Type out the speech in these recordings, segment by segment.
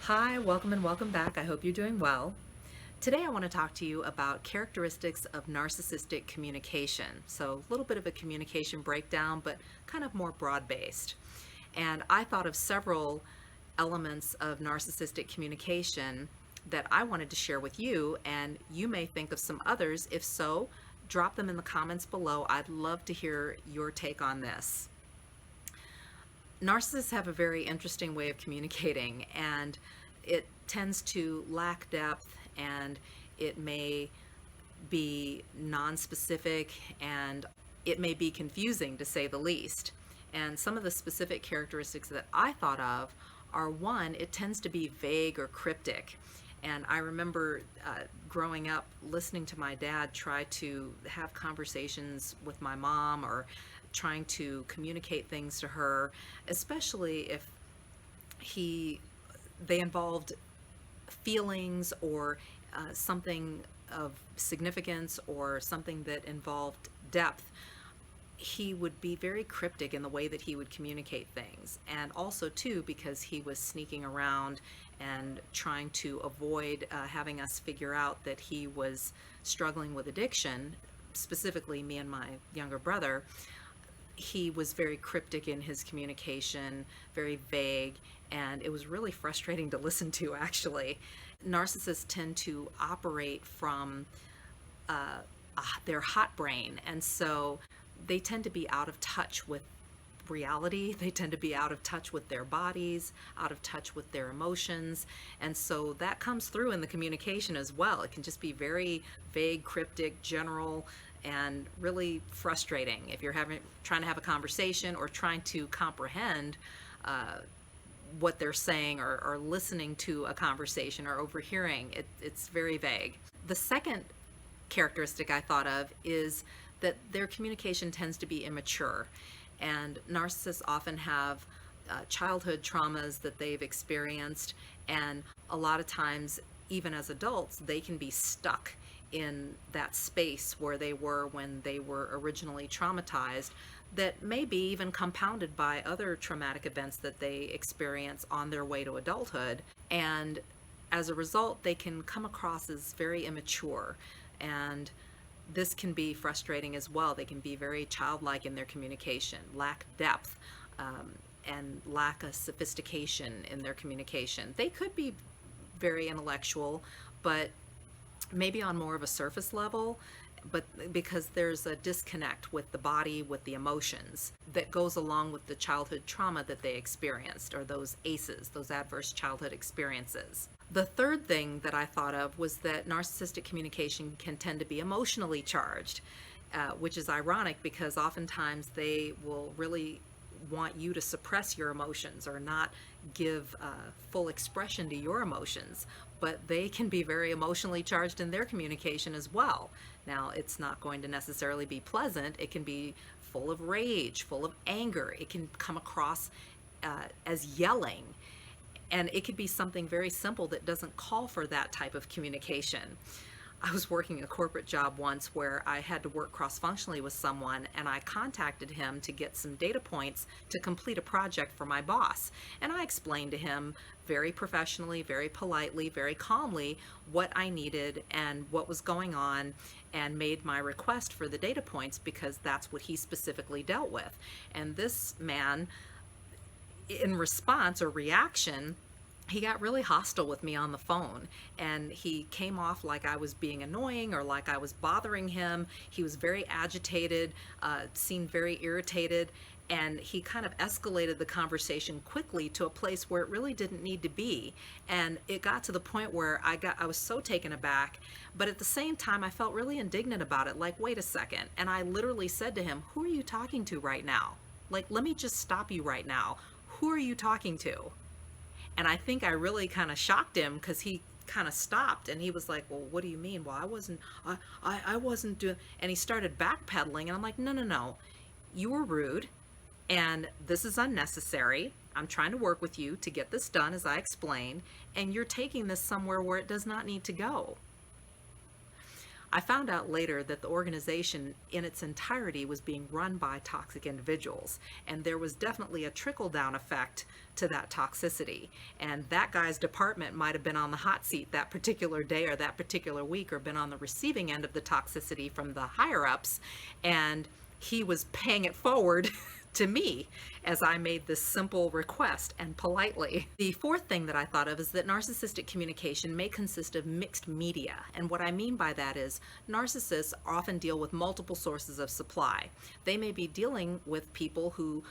Hi, welcome and welcome back. I hope you're doing well. Today I want to talk to you about characteristics of narcissistic communication. So a little bit of a communication breakdown, but kind of more broad-based. And I thought of several elements of narcissistic communication that I wanted to share with you, and you may think of some others. If so, drop them in the comments below. I'd love to hear your take on this. Narcissists have a very interesting way of communicating, and it tends to lack depth, and it may be non-specific, and it may be confusing to say the least. And some of the specific characteristics that I thought of are: one, it tends to be vague or cryptic. And I remember growing up listening to my dad try to have conversations with my mom, or trying to communicate things to her, especially if he they involved feelings, or something of significance, or something that involved depth. He would be very cryptic in the way that he would communicate things. And also too, because he was sneaking around and trying to avoid having us figure out that he was struggling with addiction, specifically me and my younger brother. He was very cryptic in his communication, very vague, and it was really frustrating to listen to, actually. Narcissists tend to operate from their hot brain, and so they tend to be out of touch with reality. They tend to be out of touch with their bodies, out of touch with their emotions, and so that comes through in the communication as well. It can just be very vague, cryptic, general, and really frustrating if you're trying to have a conversation, or trying to comprehend what they're saying, or listening to a conversation, or overhearing. It's very vague. The second characteristic I thought of is that their communication tends to be immature. And narcissists often have childhood traumas that they've experienced, and a lot of times, even as adults, they can be stuck in that space where they were when they were originally traumatized, that may be even compounded by other traumatic events that they experience on their way to adulthood. And as a result, they can come across as very immature, and this can be frustrating as well. They can be very childlike in their communication, lack depth, and lack a sophistication in their communication. They could be very intellectual, but maybe on more of a surface level, but because there's a disconnect with the body, with the emotions, that goes along with the childhood trauma that they experienced, or those ACEs, those adverse childhood experiences. The third thing that I thought of was that narcissistic communication can tend to be emotionally charged, which is ironic, because oftentimes they will really want you to suppress your emotions, or not give full expression to your emotions, but they can be very emotionally charged in their communication as well. Now, it's not going to necessarily be pleasant. It can be full of rage, full of anger. It can come across as yelling, and it could be something very simple that doesn't call for that type of communication. I was working a corporate job once where I had to work cross-functionally with someone, and I contacted him to get some data points to complete a project for my boss. And I explained to him very professionally, very politely, very calmly what I needed and what was going on, and made my request for the data points because that's what he specifically dealt with. And this man, in response or reaction, he got really hostile with me on the phone, and he came off like I was being annoying, or like I was bothering him. He was very agitated, seemed very irritated, and he kind of escalated the conversation quickly to a place where it really didn't need to be. And it got to the point where I was so taken aback, but at the same time I felt really indignant about it. Like, wait a second. And I literally said to him, "Who are you talking to right now? Like, let me just stop you right now. Who are you talking to?" And I think I really kind of shocked him, because he kind of stopped, and he was like, "Well, what do you mean?" "Well, I wasn't doing," and he started backpedaling, and I'm like, "No, no, no. You were rude, and this is unnecessary. I'm trying to work with you to get this done, as I explained, and you're taking this somewhere where it does not need to go." I found out later that the organization in its entirety was being run by toxic individuals, and there was definitely a trickle-down effect to that toxicity. And that guy's department might have been on the hot seat that particular day or that particular week, or been on the receiving end of the toxicity from the higher-ups, and he was paying it forward to me as I made this simple request, and politely. The fourth thing that I thought of is that narcissistic communication may consist of mixed media. And what I mean by that is narcissists often deal with multiple sources of supply. They may be dealing with people who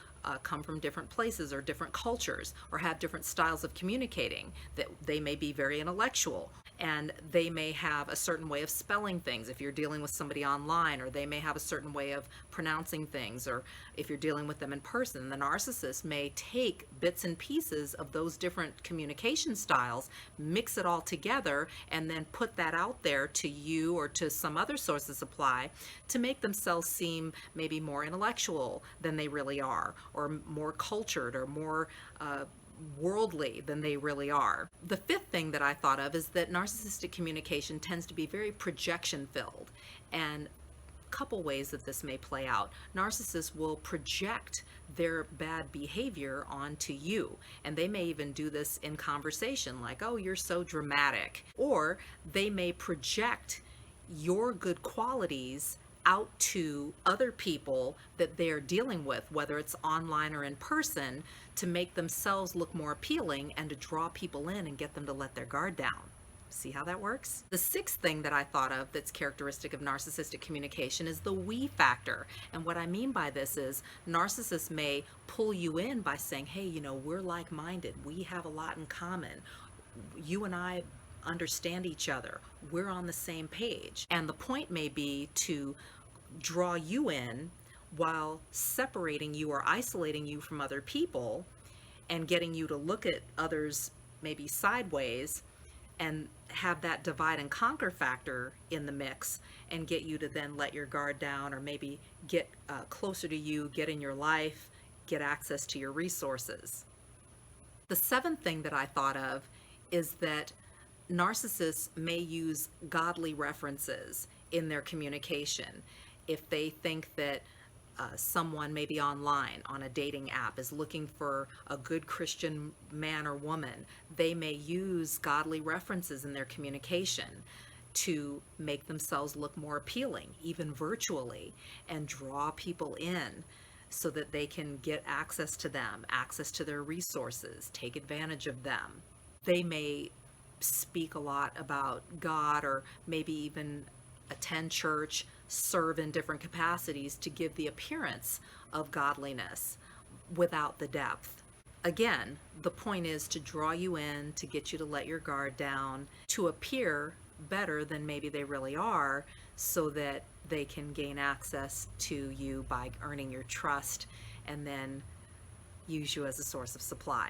come from different places or different cultures or have different styles of communicating, that they may be very intellectual, and they may have a certain way of spelling things if you're dealing with somebody online, or they may have a certain way of pronouncing things, or if you're dealing with them in person. The narcissist may take bits and pieces of those different communication styles, mix it all together, and then put that out there to you or to some other source of supply to make themselves seem maybe more intellectual than they really are, or more cultured, or more worldly than they really are. The fifth thing that I thought of is that narcissistic communication tends to be very projection filled, and a couple ways that this may play out. Narcissists will project their bad behavior onto you, and they may even do this in conversation, like, oh, you're so dramatic. Or they may project your good qualities out to other people that they're dealing with, whether it's online or in person, to make themselves look more appealing and to draw people in and get them to let their guard down. See how that works? The sixth thing that I thought of that's characteristic of narcissistic communication is the we factor. And what I mean by this is narcissists may pull you in by saying, hey, you know, we're like-minded. We have a lot in common. You and I understand each other. We're on the same page. And the point may be to draw you in while separating you or isolating you from other people, and getting you to look at others maybe sideways, and have that divide and conquer factor in the mix, and get you to then let your guard down, or maybe get closer to you, get in your life, get access to your resources. The seventh thing that I thought of is that narcissists may use godly references in their communication. If they think that someone maybe online on a dating app is looking for a good Christian man or woman, they may use godly references in their communication to make themselves look more appealing, even virtually, and draw people in so that they can get access to them, access to their resources, take advantage of them. They may speak a lot about God, or maybe even attend church, serve in different capacities to give the appearance of godliness without the depth. Again, the point is to draw you in, to get you to let your guard down, to appear better than maybe they really are, so that they can gain access to you by earning your trust, and then use you as a source of supply.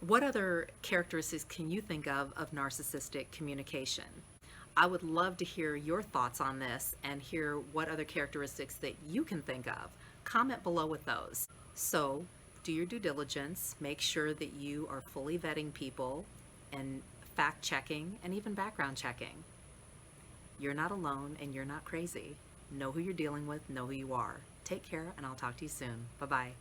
What other characteristics can you think of narcissistic communication? I would love to hear your thoughts on this and hear what other characteristics that you can think of. Comment below with those. So, do your due diligence, make sure that you are fully vetting people and fact checking and even background checking. You're not alone and you're not crazy. Know who you're dealing with, know who you are. Take care, and I'll talk to you soon. Bye-bye.